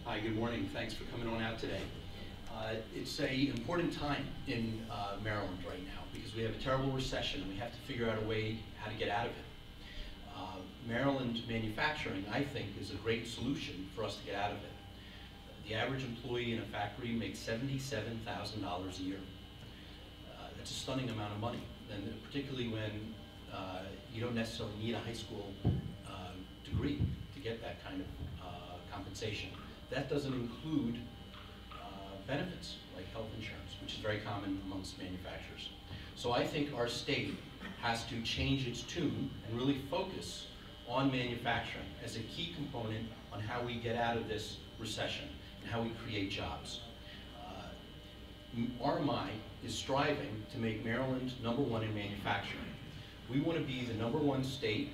Hi, good morning. Thanks for coming on out today. It's an important time in Maryland right now because we have a terrible recession and we have to figure out a way how to get out of it. Maryland manufacturing, I think, is a great solution for us to get out of it. The average employee in a factory makes $77,000 a year. That's a stunning amount of money, and particularly when you don't necessarily need a high school degree to get that kind of compensation. That doesn't include benefits like health insurance, which is very common amongst manufacturers. So I think our state has to change its tune and really focus on manufacturing as a key component on how we get out of this recession and how we create jobs. RMI is striving to make Maryland #1 in manufacturing. We want to be the #1 state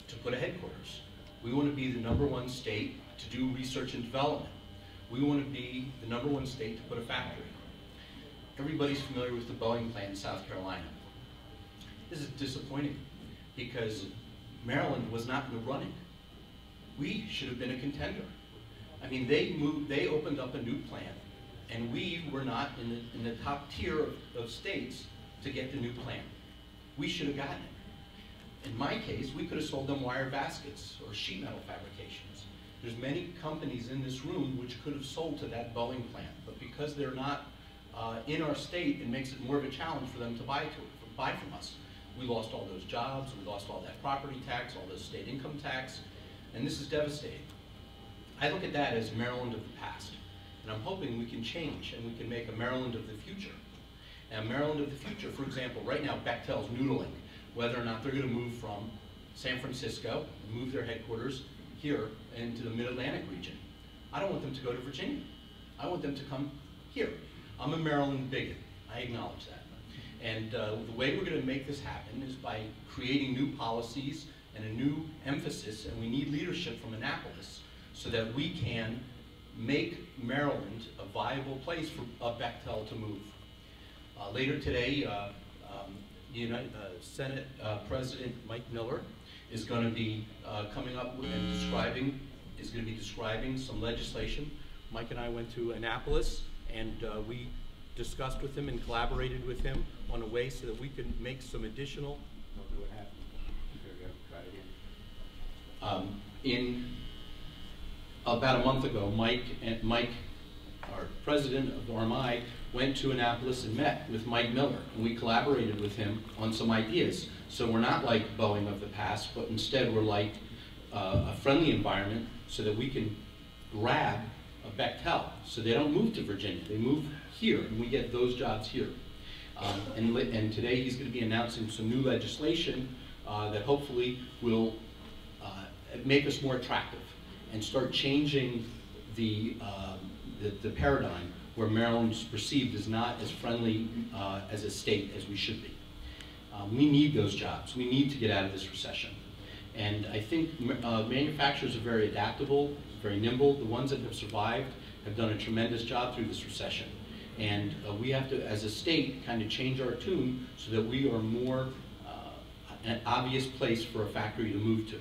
to put a headquarters. We want to be the #1 state to do research and development. We want to be the #1 state to put a factory. Everybody's familiar with the Boeing plant in South Carolina. This is disappointing because Maryland was not in the running. We should have been a contender. I mean, they opened up a new plant, and we were not in the top tier of states to get the new plant. We should have gotten it. In my case, we could have sold them wire baskets or sheet metal fabrications. There's many companies in this room which could have sold to that Boeing plant, but because they're not in our state, it makes it more of a challenge for them to buy from us. We lost all those jobs, we lost all that property tax, all those state income tax, and this is devastating. I look at that as Maryland of the past, and I'm hoping we can change and we can make a Maryland of the future. Now, Maryland of the future, for example, right now Bechtel's noodling whether or not they're going to move from San Francisco, move their headquarters here into the Mid-Atlantic region. I don't want them to go to Virginia. I want them to come here. I'm a Maryland bigot. I acknowledge that. And the way we're going to make this happen is by creating new policies and a new emphasis, and we need leadership from Annapolis so that we can make Maryland a viable place for Bechtel to move. Later today, Senate President Mike Miller is going to be coming up with and describing some legislation. Mike and I went to Annapolis, and we discussed with him and collaborated with him on a way so that we can make some additional. In about a month ago, Mike, our president of RMI, went to Annapolis and met with Mike Miller, and we collaborated with him on some ideas. So we're not like Boeing of the past, but instead we're like a friendly environment so that we can grab a Bechtel, so they don't move to Virginia, they move here, and we get those jobs here. And today he's going to be announcing some new legislation that hopefully will make us more attractive and start changing the paradigm where Maryland's perceived as not as friendly as a state as we should be. We need those jobs. We need to get out of this recession. And I think manufacturers are very adaptable, very nimble. The ones that have survived have done a tremendous job through this recession. And we have to, as a state, kind of change our tune so that we are more an obvious place for a factory to move to.